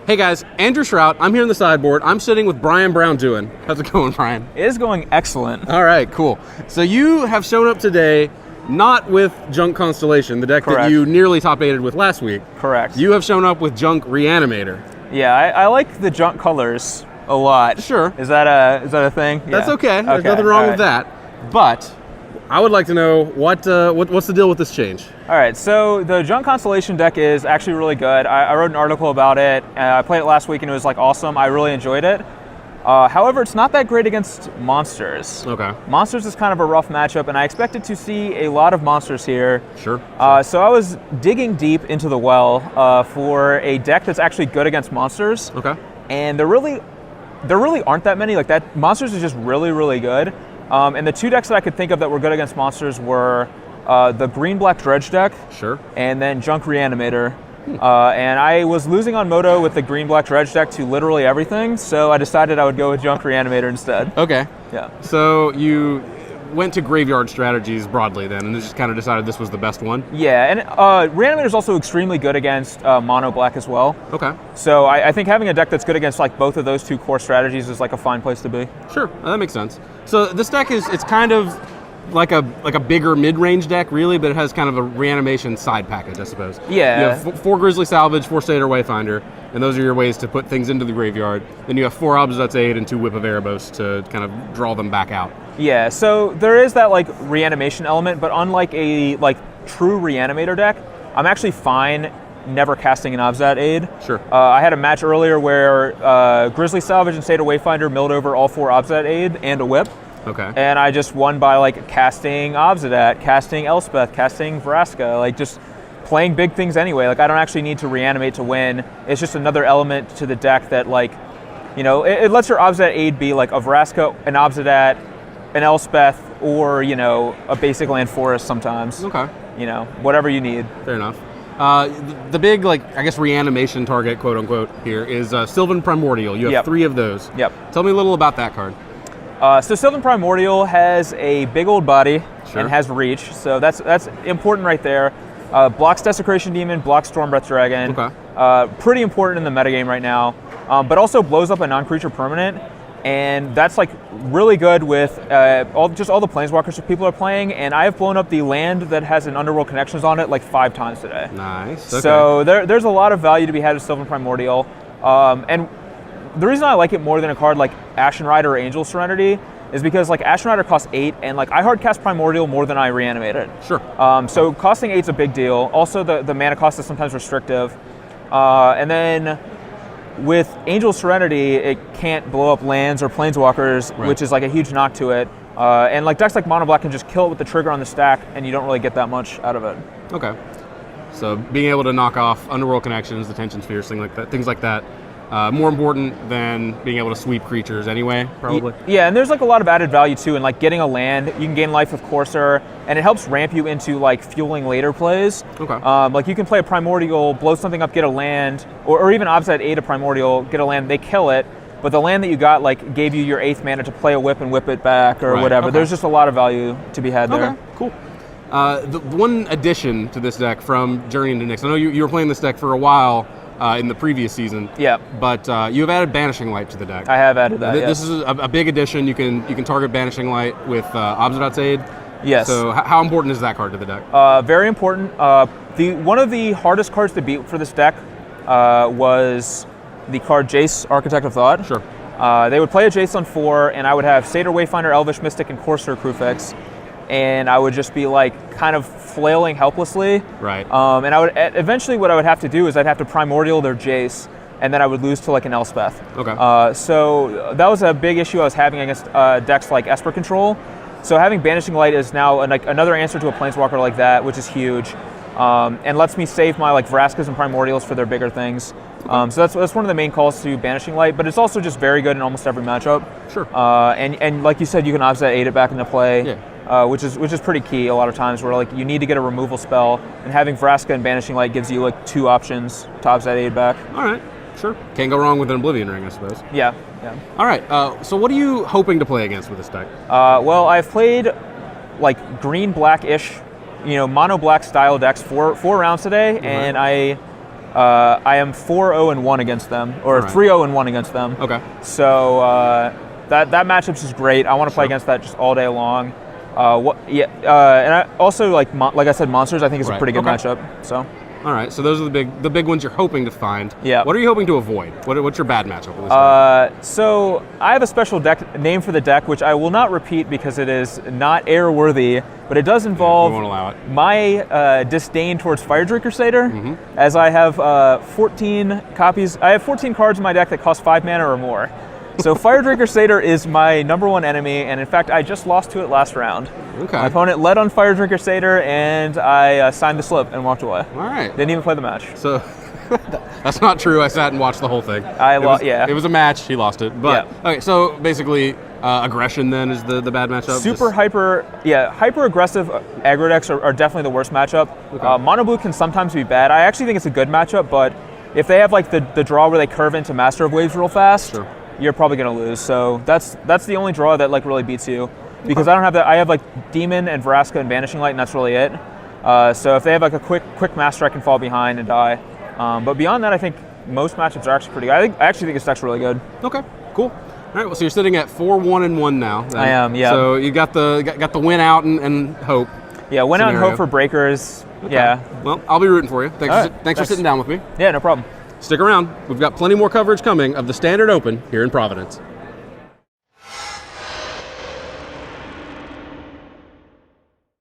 Hey guys, Andrew Shrout. I'm here in the sideboard. I'm sitting with Brian Braun-Duin. How's it going, Brian? It is going excellent. All right, cool. So you have shown up today not with Junk Constellation, the deck Correct. that you nearly top-8'd with last week. Correct. You have shown up with Junk Reanimator. Yeah, I like the junk colors a lot. Sure. Is that a thing? That's Yeah. okay. There's nothing wrong with that. But I would like to know what's the deal with this change? All right, so the Junk Constellation deck is actually really good. I wrote an article about it. I played it last week and it was like awesome. I really enjoyed it. However, it's not that great against monsters. Okay. Monsters is kind of a rough matchup, and I expected to see a lot of monsters here. Sure. So I was digging deep into the well for a deck that's actually good against monsters. Okay. And there really aren't that many. Like that, monsters is just really, really good. And the two decks that I could think of that were good against monsters were the green-black dredge deck. Sure. And then Junk Reanimator. And I was losing on Moto with the green-black dredge deck to literally everything, so I decided I would go with Junk Reanimator instead. Okay. Yeah. So you went to graveyard strategies broadly then, and just kind of decided this was the best one? Yeah, and Reanimator is also extremely good against mono black as well. Okay. So I think having a deck that's good against like both of those two core strategies is like a fine place to be. Sure, that makes sense. So this deck it's kind of like a bigger mid-range deck, really, but it has kind of a reanimation side package, I suppose. Yeah. You have 4 Grizzly Salvage, 4 Stater Wayfinder, and those are your ways to put things into the graveyard. Then you have 4 Abzan 8 and 2 Whip of Erebos to kind of draw them back out. Yeah, so there is that like reanimation element, but unlike a like true Reanimator deck, I'm actually fine never casting an Abzan Aid. Sure. I had a match earlier where Grizzly Salvage and Stater Wayfinder milled over all 4 Abzan Aid and a Whip. Okay. And I just won by like casting Abzan, casting Elspeth, casting Vraska, like just playing big things anyway. Like I don't actually need to reanimate to win. It's just another element to the deck that like, you know, it lets your Abzan Aid be like a Vraska, an Abzan, an Elspeth, or, you know, a basic land forest sometimes. Okay. You know, whatever you need. Fair enough. The big, like, I guess reanimation target, quote unquote, here is Sylvan Primordial. You have 3 of those. Yep. Tell me a little about that card. So Sylvan Primordial has a big old body Sure. and has reach, so that's important right there. Blocks Desecration Demon, blocks Stormbreath Dragon. Okay. Pretty important in the metagame right now, but also blows up a non-creature permanent, and that's like really good with all the planeswalkers that people are playing. And I have blown up the land that has an Underworld Connections on it like 5 times today. Nice. Okay. So there's a lot of value to be had with Sylvan Primordial, and the reason I like it more than a card like Ashen Rider or Angel Serenity is because like Ashen Rider costs 8, and like I hard cast Primordial more than I reanimate it. Sure. So costing 8's a big deal. Also, the mana cost is sometimes restrictive. And then with Angel Serenity, it can't blow up lands or planeswalkers, Right. which is like a huge knock to it. And like decks like Mono Black can just kill it with the trigger on the stack, and you don't really get that much out of it. Okay. So being able to knock off Underworld Connections, the Tension Spheres, things like that, more important than being able to sweep creatures anyway, probably. Yeah, and there's like a lot of added value too in like getting a land. You can gain life with Courser, and it helps ramp you into like fueling later plays. Okay. Like you can play a Primordial, blow something up, get a land, or even Abzan 8 a Primordial, get a land, they kill it, but the land that you got like gave you your 8th mana to play a Whip and whip it back or Right, whatever. okay. There's just a lot of value to be had there. Okay, cool. The one addition to this deck from Journey into Nyx, I know you were playing this deck for a while in the previous season. Yeah. But you have added Banishing Light to the deck. I have added that. This is a big addition. You can target Banishing Light with Abzan Aid. Yes. So how important is that card to the deck? Very important. One of the hardest cards to beat for this deck was the card Jace, Architect of Thought. Sure. They would play a Jace on 4, and I would have Satyr Wayfinder, Elvish Mystic, and Courser Crufix, and I would just be like kind of flailing helplessly. Right. And I would eventually what I would have to do is I'd have to Primordial their Jace, and then I would lose to like an Elspeth. Okay. So that was a big issue I was having against decks like Esper Control. So having Banishing Light is now like another answer to a Planeswalker like that, which is huge, and lets me save my like Vraskas and Primordials for their bigger things. So that's one of the main calls to Banishing Light, but it's also just very good in almost every matchup. Sure. And like you said, you can Abzan 8 it back into play. Yeah. Which is pretty key a lot of times where like you need to get a removal spell, and having Vraska and Banishing Light gives you like 2 options to Abzan 8 back. All right. Sure. Can't go wrong with an Oblivion Ring, I suppose. Yeah. All right. So what are you hoping to play against with this deck? Well, I've played like green-black-ish, mono-black style decks four rounds today, and I I am 4-0-1 against them, or 3-0-1 against them. Okay. So that matchup's just great. I want to play against that just all day long. And I also like I said, monsters. I think is a pretty good matchup. So. All right, so those are the big ones you're hoping to find. Yeah. What are you hoping to avoid? What's your bad matchup with this deck? So I have a special deck name for the deck, which I will not repeat because it is not airworthy, but it does involve we won't allow it. my disdain towards Fire Drinker Satyr, as I have 14 copies. I have 14 cards in my deck that cost 5 mana or more. So Fire Drinker Satyr is my #1 enemy, and in fact, I just lost to it last round. Okay. My opponent led on Fire Drinker Satyr, and I signed the slip and walked away. All right. Didn't even play the match. So that's not true. I sat and watched the whole thing. It was a match. He lost it. But okay. So basically, aggression then is the bad matchup. Hyper aggressive aggro decks are definitely the worst matchup. Okay. Mono blue can sometimes be bad. I actually think it's a good matchup, but if they have like the draw where they curve into Master of Waves real fast, you're probably gonna lose. So that's the only draw that like really beats you, because I don't have that. I have like Demon and Vraska and Vanishing Light, and that's really it. So if they have like a quick master, I can fall behind and die. But beyond that, I think most matchups are actually pretty good. I actually think this deck's really good. Okay, cool. All right, well, so you're sitting at 4-1-1 now. Then. I am, yeah. So you got the win out and hope. Yeah, win out and hope for breakers. Okay. Yeah. Well, I'll be rooting for you. Thanks for sitting down with me. Yeah, no problem. Stick around. We've got plenty more coverage coming of the Standard Open here in Providence.